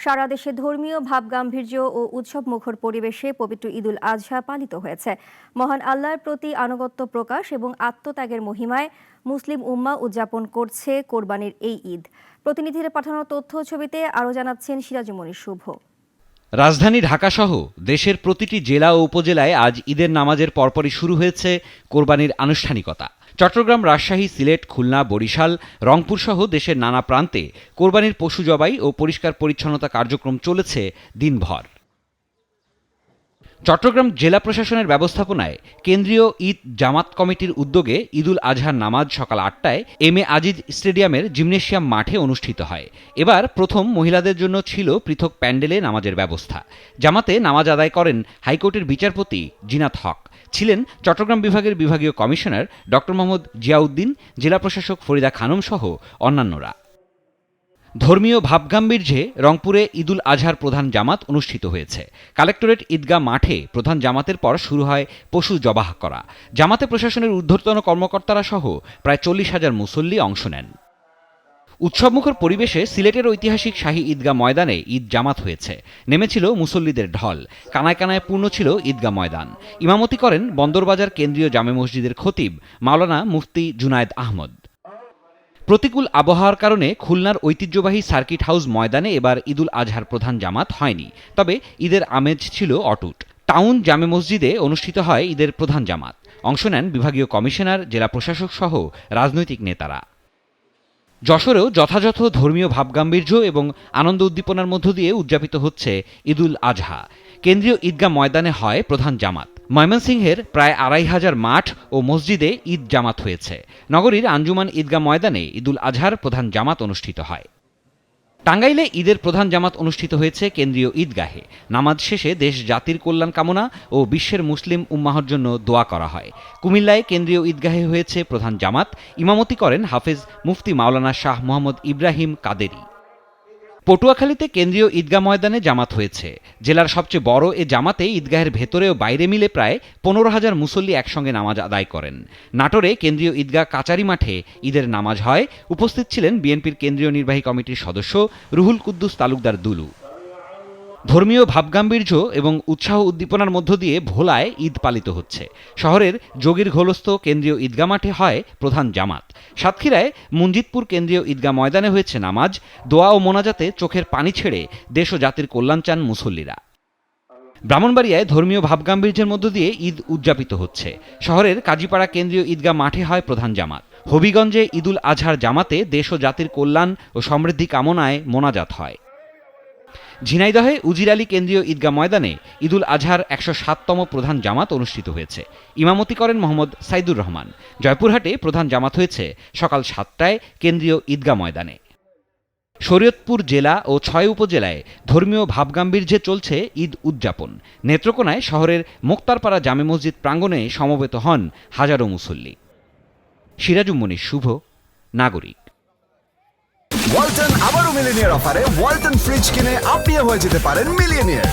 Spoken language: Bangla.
সারা দেশে ধর্মীয় ভাবগাম্ভীর্য ও উৎসবমুখর পরিবেশে পবিত্র ঈদুল আজহা পালিত হয়েছে। মহান আল্লাহর প্রতি আনুগত্য প্রকাশ এবং আত্মত্যাগের মহিমায় মুসলিম উম্মাহ উদযাপন করছে কোরবানির এই ঈদ। প্রতিনিধিদের পাঠানো তথ্য ছবিতে আরও জানাচ্ছেন সিরাজুমণি শুভ। রাজধানী ঢাকাসহ দেশের প্রতিটি জেলা ও উপজেলায় আজ ঈদের নামাজের পরপরই শুরু হয়েছে কোরবানির আনুষ্ঠানিকতা। চট্টগ্রাম, রাজশাহী, সিলেট, খুলনা, বরিশাল, রংপুর সহ দেশের নানা প্রান্তে কোরবানির পশু জবাই ও পরিষ্কার পরিচ্ছন্নতা কার্যক্রম চলেছে দিনভর। চট্টগ্রাম জেলা প্রশাসনের ব্যবস্থাপনায় কেন্দ্রীয় ঈদ জামাত কমিটির উদ্যোগে ঈদুল আজহার নামাজ সকাল ৮টায় এম এ আজিজ স্টেডিয়ামের জিমনেশিয়াম মাঠে অনুষ্ঠিত হয়। এবার প্রথম মহিলাদের জন্য ছিল পৃথক প্যান্ডেলে নামাজের ব্যবস্থা। জামাতে নামাজ আদায় করেন হাইকোর্টের বিচারপতি জিনাত হক, ছিলেন চট্টগ্রাম বিভাগের বিভাগীয় কমিশনার ডক্টর মোহাম্মদ জিয়াউদ্দিন, জেলা প্রশাসক ফরিদা খানম সহ অন্যান্যরা। ধর্মীয় ভাবগাম্ভীর্যে রংপুরে ঈদুল আজহার প্রধান জামাত অনুষ্ঠিত হয়েছে। কালেক্টরেট ঈদগাহ মাঠে প্রধান জামাতের পর শুরু হয় পশু জবাহ করা। জামাতে প্রশাসনের ঊর্ধ্বতন কর্মকর্তারা সহ প্রায় ৪০,০০০ মুসল্লি অংশ নেন। উৎসবমুখর পরিবেশে সিলেটের ঐতিহাসিক শাহী ঈদগাহ ময়দানে ঈদ জামাত হয়েছে। নেমেছিল মুসল্লিদের ঢল। কানায় কানায় পূর্ণ ছিল ঈদগাহ ময়দান। ইমামতি করেন বন্দরবাজার কেন্দ্রীয় জামে মসজিদের খতিব মাওলানা মুফতি জুনায়েদ আহমদ। প্রতিকূল আবহাওয়ার কারণে খুলনার ঐতিহ্যবাহী সার্কিট হাউস ময়দানে এবার ঈদুল আজহার প্রধান জামাত হয়নি, তবে ঈদের আমেজ ছিল অটুট। টাউন জামে মসজিদে অনুষ্ঠিত হয় ঈদের প্রধান জামাত। অংশ নেন বিভাগীয় কমিশনার, জেলা প্রশাসক সহ রাজনৈতিক নেতারা। যশোরেও যথাযথ ধর্মীয় ভাবগাম্ভীর্য এবং আনন্দ উদ্দীপনার মধ্য দিয়ে উদযাপিত হচ্ছে ঈদুল আজহা। কেন্দ্রীয় ঈদগাহ ময়দানে হয় প্রধান জামাত। ময়মনসিংহের প্রায় ২৫০০ মাঠ ও মসজিদে ঈদ জামাত হয়েছে। নগরীর আঞ্জুমান ঈদগাহ ময়দানে ঈদুল আজহার প্রধান জামাত অনুষ্ঠিত হয়। টাঙ্গাইলে ঈদের প্রধান জামাত অনুষ্ঠিত হয়েছে কেন্দ্রীয় ঈদগাহে। নামাজ শেষে দেশ জাতির কল্যাণ কামনা ও বিশ্বের মুসলিম উম্মাহর জন্য দোয়া করা হয়। কুমিল্লায় কেন্দ্রীয় ঈদগাহে হয়েছে প্রধান জামাত। ইমামতি করেন হাফেজ মুফতি মাওলানা শাহ মোহাম্মদ ইব্রাহিম কাদেরী। পটুয়াখালীতে কেন্দ্রীয় ঈদগাহ ময়দানে জামাত হয়েছে। জেলার সবচেয়ে বড় এ জামাতে ঈদগাহের ভেতরে ও বাইরে মিলে প্রায় ১৫,০০০ মুসল্লি একসঙ্গে নামাজ আদায় করেন। নাটোরে কেন্দ্রীয় ঈদগাহ কাচারি মাঠে ঈদের নামাজ হয়। উপস্থিত ছিলেন বিএনপির কেন্দ্রীয় নির্বাহী কমিটির সদস্য রুহুল কুদ্দুস তালুকদার দুলু। ধর্মীয় ভাবগাম্ভীর্য এবং উৎসাহ উদ্দীপনার মধ্য দিয়ে ভোলায় ঈদ পালিত হচ্ছে। শহরের যোগীর ঘোলস্থ কেন্দ্রীয় ঈদগাহ মাঠে হয় প্রধান জামাত। সাতক্ষীরায় মঞ্জিতপুর কেন্দ্রীয় ঈদগাহ ময়দানে হয়েছে নামাজ। দোয়া ও মোনাজাতে চোখের পানি ছেড়ে দেশ ও জাতির কল্যাণ চান মুসল্লিরা। ব্রাহ্মণবাড়িয়ায় ধর্মীয় ভাবগাম্ভীর্যের মধ্য দিয়ে ঈদ উদযাপিত হচ্ছে। শহরের কাজীপাড়া কেন্দ্রীয় ঈদগাহ মাঠে হয় প্রধান জামাত। হবিগঞ্জে ঈদুল আজহার জামাতে দেশ ও জাতির কল্যাণ ও সমৃদ্ধি কামনায় মোনাজাত হয়। ঝিনাইদহে উজির আলী কেন্দ্রীয় ঈদগাহ ময়দানে ঈদুল আজহার ১০৭তম প্রধান জামাত অনুষ্ঠিত হয়েছে। ইমামতি করেন মোহাম্মদ সাইদুর রহমান। জয়পুরহাটে প্রধান জামাত হয়েছে সকাল ৭টায় কেন্দ্রীয় ঈদগাহ ময়দানে। শরীয়তপুর জেলা ও ৬ উপজেলায় ধর্মীয় ভাবগাম্ভীর্যে চলছে ঈদ উদযাপন। নেত্রকোনায় শহরের মোক্তারপাড়া জামে মসজিদ প্রাঙ্গণে সমবেত হন হাজারো মুসল্লি। সিরাজুমণি শুভ, নাগরিক। ওয়ালটন আবারও মিলিনিয়ার অফারে ওয়ালটন ফ্রিজ কিনে আপনিও হয়ে যেতে পারেন মিলিয়নিয়ার।